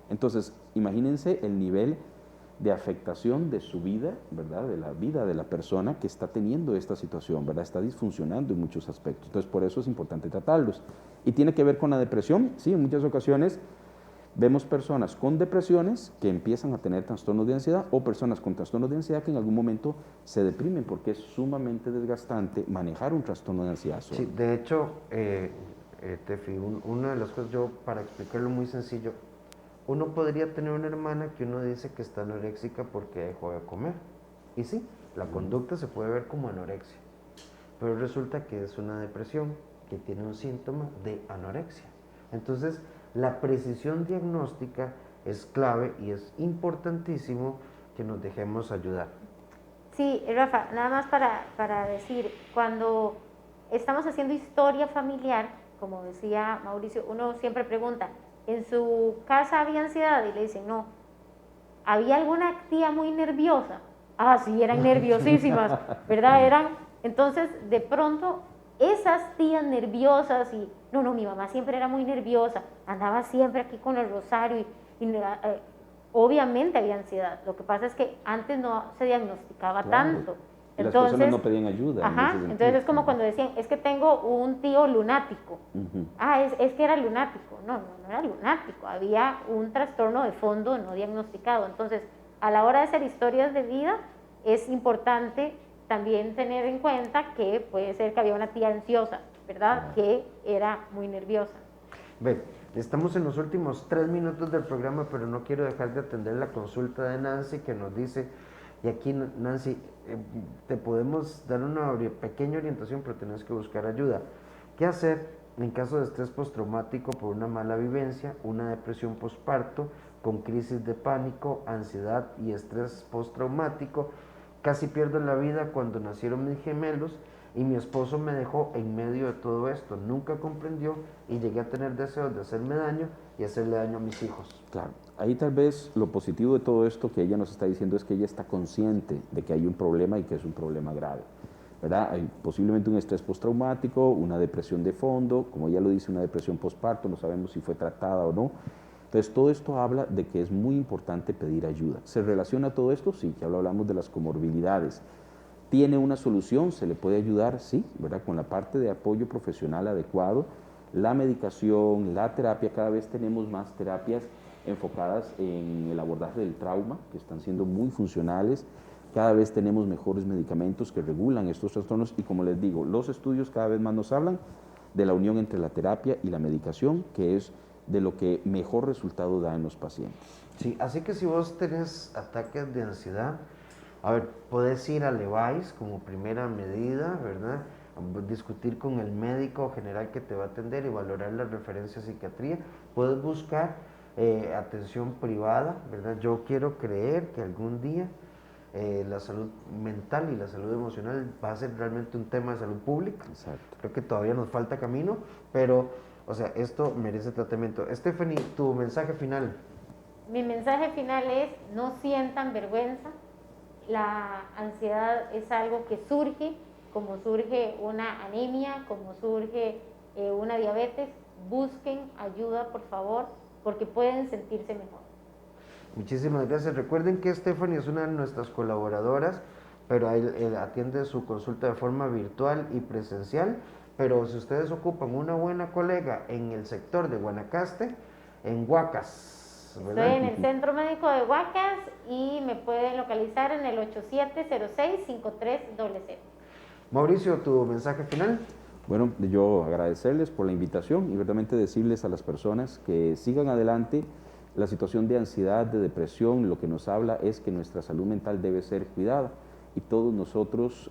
Entonces, imagínense el nivel de afectación de su vida, ¿verdad?, de la vida de la persona que está teniendo esta situación, ¿verdad?, está disfuncionando en muchos aspectos. Entonces, por eso es importante tratarlos. Y tiene que ver con la depresión, sí, en muchas ocasiones vemos personas con depresiones que empiezan a tener trastornos de ansiedad o personas con trastornos de ansiedad que en algún momento se deprimen porque es sumamente desgastante manejar un trastorno de ansiedad solo. Sí, de hecho, Tefi, una de las cosas, yo para explicarlo muy sencillo, uno podría tener una hermana que uno dice que está anoréxica porque dejó de comer. Y sí, la conducta se puede ver como anorexia, pero resulta que es una depresión que tiene un síntoma de anorexia. Entonces, la precisión diagnóstica es clave y es importantísimo que nos dejemos ayudar. Sí, Rafa, nada más para decir, cuando estamos haciendo historia familiar, como decía Mauricio, uno siempre pregunta, ¿en su casa había ansiedad? Y le dicen, no. ¿Había alguna tía muy nerviosa? Ah, sí, eran nerviosísimas, ¿verdad? Entonces, de pronto, esas tías nerviosas y, no, mi mamá siempre era muy nerviosa, andaba siempre aquí con el rosario obviamente había ansiedad. Lo que pasa es que antes no se diagnosticaba tanto. Y las personas no pedían ayuda. Ajá, entonces es como cuando decían, es que tengo un tío lunático. Es que era lunático. No era lunático. Había un trastorno de fondo no diagnosticado. Entonces, a la hora de hacer historias de vida, es importante también tener en cuenta que puede ser que había una tía ansiosa, ¿verdad? Que era muy nerviosa. Ven, estamos en los últimos 3 minutos del programa, pero no quiero dejar de atender la consulta de Nancy, que nos dice, y aquí Nancy, te podemos dar una pequeña orientación, pero tienes que buscar ayuda. ¿Qué hacer en caso de estrés postraumático por una mala vivencia, una depresión postparto, con crisis de pánico, ansiedad y estrés postraumático? Casi pierdo la vida cuando nacieron mis gemelos y mi esposo me dejó en medio de todo esto. Nunca comprendió y llegué a tener deseos de hacerme daño y hacerle daño a mis hijos. Claro, ahí tal vez lo positivo de todo esto que ella nos está diciendo es que ella está consciente de que hay un problema y que es un problema grave, ¿verdad? Hay posiblemente un estrés postraumático, una depresión de fondo, como ella lo dice, una depresión postparto, no sabemos si fue tratada o no. Entonces, todo esto habla de que es muy importante pedir ayuda. ¿Se relaciona todo esto? Sí, ya lo hablamos de las comorbilidades. ¿Tiene una solución? ¿Se le puede ayudar? Sí, ¿verdad? Con la parte de apoyo profesional adecuado, la medicación, la terapia, cada vez tenemos más terapias enfocadas en el abordaje del trauma, que están siendo muy funcionales. Cada vez tenemos mejores medicamentos que regulan estos trastornos y, como les digo, los estudios cada vez más nos hablan de la unión entre la terapia y la medicación, que es de lo que mejor resultado da en los pacientes. Sí, así que si vos tenés ataques de ansiedad, a ver, podés ir al EVAIS como primera medida, ¿verdad? Discutir con el médico general que te va a atender y valorar la referencia a psiquiatría. Puedes buscar atención privada, ¿verdad? Yo quiero creer que algún día la salud mental y la salud emocional va a ser realmente un tema de salud pública. Exacto. Creo que todavía nos falta camino, pero, o sea, esto merece tratamiento. Stephanie, tu mensaje final. Mi mensaje final es, no sientan vergüenza. La ansiedad es algo que surge, como surge una anemia, como surge una diabetes. Busquen ayuda, por favor, porque pueden sentirse mejor. Muchísimas gracias. Recuerden que Stephanie es una de nuestras colaboradoras, pero atiende su consulta de forma virtual y presencial. Pero si ustedes ocupan una buena colega en el sector de Guanacaste, en Huacas, ¿verdad? Estoy en el Centro Médico de Huacas y me pueden localizar en el 8706-5300. Mauricio, tu mensaje final. Bueno, yo agradecerles por la invitación y verdaderamente decirles a las personas que sigan adelante. La situación de ansiedad, de depresión, lo que nos habla es que nuestra salud mental debe ser cuidada y todos nosotros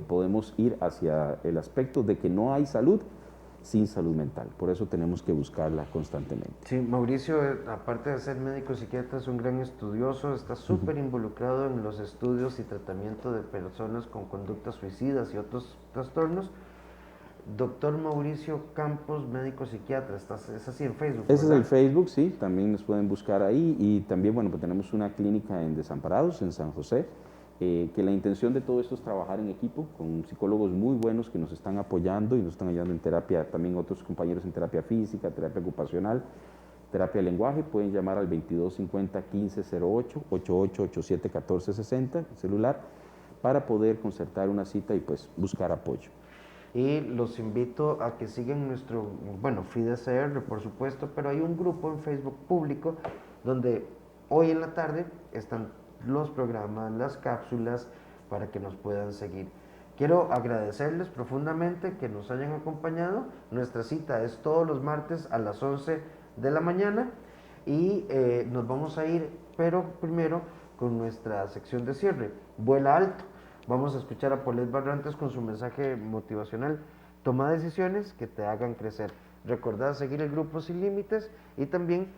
podemos ir hacia el aspecto de que no hay salud sin salud mental. Por eso tenemos que buscarla constantemente. Sí, Mauricio, aparte de ser médico psiquiatra, es un gran estudioso, está súper involucrado en los estudios y tratamiento de personas con conductas suicidas y otros trastornos. Doctor Mauricio Campos, médico psiquiatra, es así en Facebook. Ese ¿verdad? es el Facebook, sí, también nos pueden buscar ahí y también, bueno, pues tenemos una clínica en Desamparados, en San José, que la intención de todo esto es trabajar en equipo con psicólogos muy buenos que nos están apoyando y nos están ayudando en terapia, también otros compañeros en terapia física, terapia ocupacional, terapia de lenguaje. Pueden llamar al 2250-1508, 8887-1460, celular, para poder concertar una cita y pues buscar apoyo. Y los invito a que sigan nuestro, bueno, FIDECR, por supuesto, pero hay un grupo en Facebook público donde hoy en la tarde están los programas, las cápsulas, para que nos puedan seguir. Quiero agradecerles profundamente que nos hayan acompañado. Nuestra cita es todos los martes a las 11 de la mañana y nos vamos a ir, pero primero con nuestra sección de cierre, Vuela Alto. Vamos a escuchar a Paulette Barrantes con su mensaje motivacional. Toma decisiones que te hagan crecer. Recordad seguir el grupo Sin Límites y también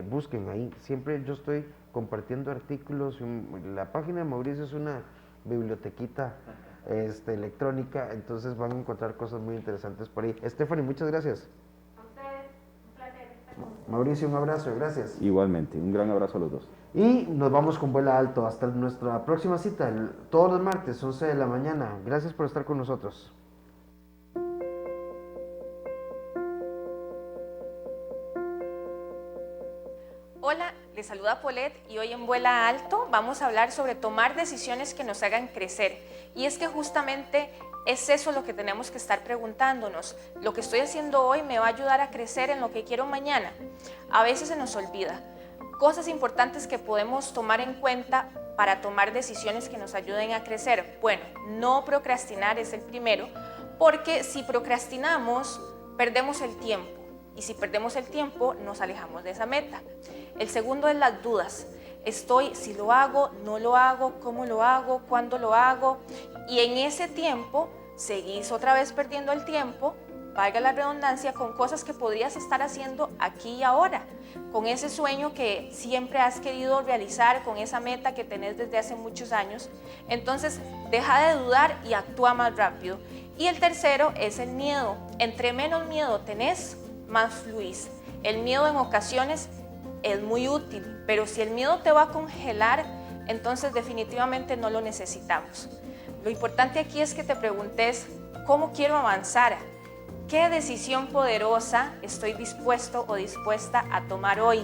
busquen ahí. Siempre yo estoy compartiendo artículos. La página de Mauricio es una bibliotequita electrónica, entonces van a encontrar cosas muy interesantes por ahí. Stephanie, muchas gracias. A ustedes, un placer estar con ustedes. Mauricio, un abrazo, gracias. Igualmente, un gran abrazo a los dos. Y nos vamos con vuela alto hasta nuestra próxima cita, todos los martes, 11 de la mañana. Gracias por estar con nosotros. Hola, les saluda Paulette y hoy en Vuela Alto vamos a hablar sobre tomar decisiones que nos hagan crecer. Y es que justamente es eso lo que tenemos que estar preguntándonos. ¿Lo que estoy haciendo hoy me va a ayudar a crecer en lo que quiero mañana? A veces se nos olvida. Cosas importantes que podemos tomar en cuenta para tomar decisiones que nos ayuden a crecer. Bueno, no procrastinar es el primero, porque si procrastinamos, perdemos el tiempo. Y si perdemos el tiempo, nos alejamos de esa meta. El segundo es las dudas. Si lo hago, no lo hago, cómo lo hago, cuándo lo hago. Y en ese tiempo, seguís otra vez perdiendo el tiempo, valga la redundancia, con cosas que podrías estar haciendo aquí y ahora. Con ese sueño que siempre has querido realizar, con esa meta que tenés desde hace muchos años. Entonces, deja de dudar y actúa más rápido. Y el tercero es el miedo. Entre menos miedo tenés, más fluís. El miedo en ocasiones es muy útil, pero si el miedo te va a congelar, entonces definitivamente no lo necesitamos. Lo importante aquí es que te preguntes, ¿cómo quiero avanzar? ¿Qué decisión poderosa estoy dispuesto o dispuesta a tomar hoy?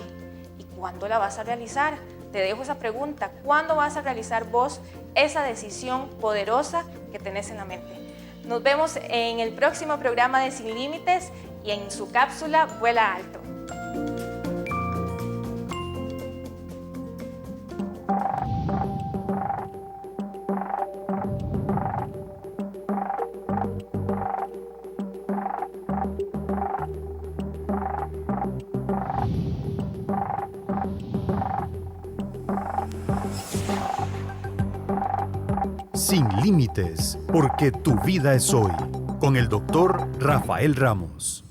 ¿Y cuándo la vas a realizar? Te dejo esa pregunta, ¿cuándo vas a realizar vos esa decisión poderosa que tenés en la mente? Nos vemos en el próximo programa de Sin Límites y en su cápsula Vuela Alto. Sin Límites, porque tu vida es hoy, con el doctor Rafael Ramos.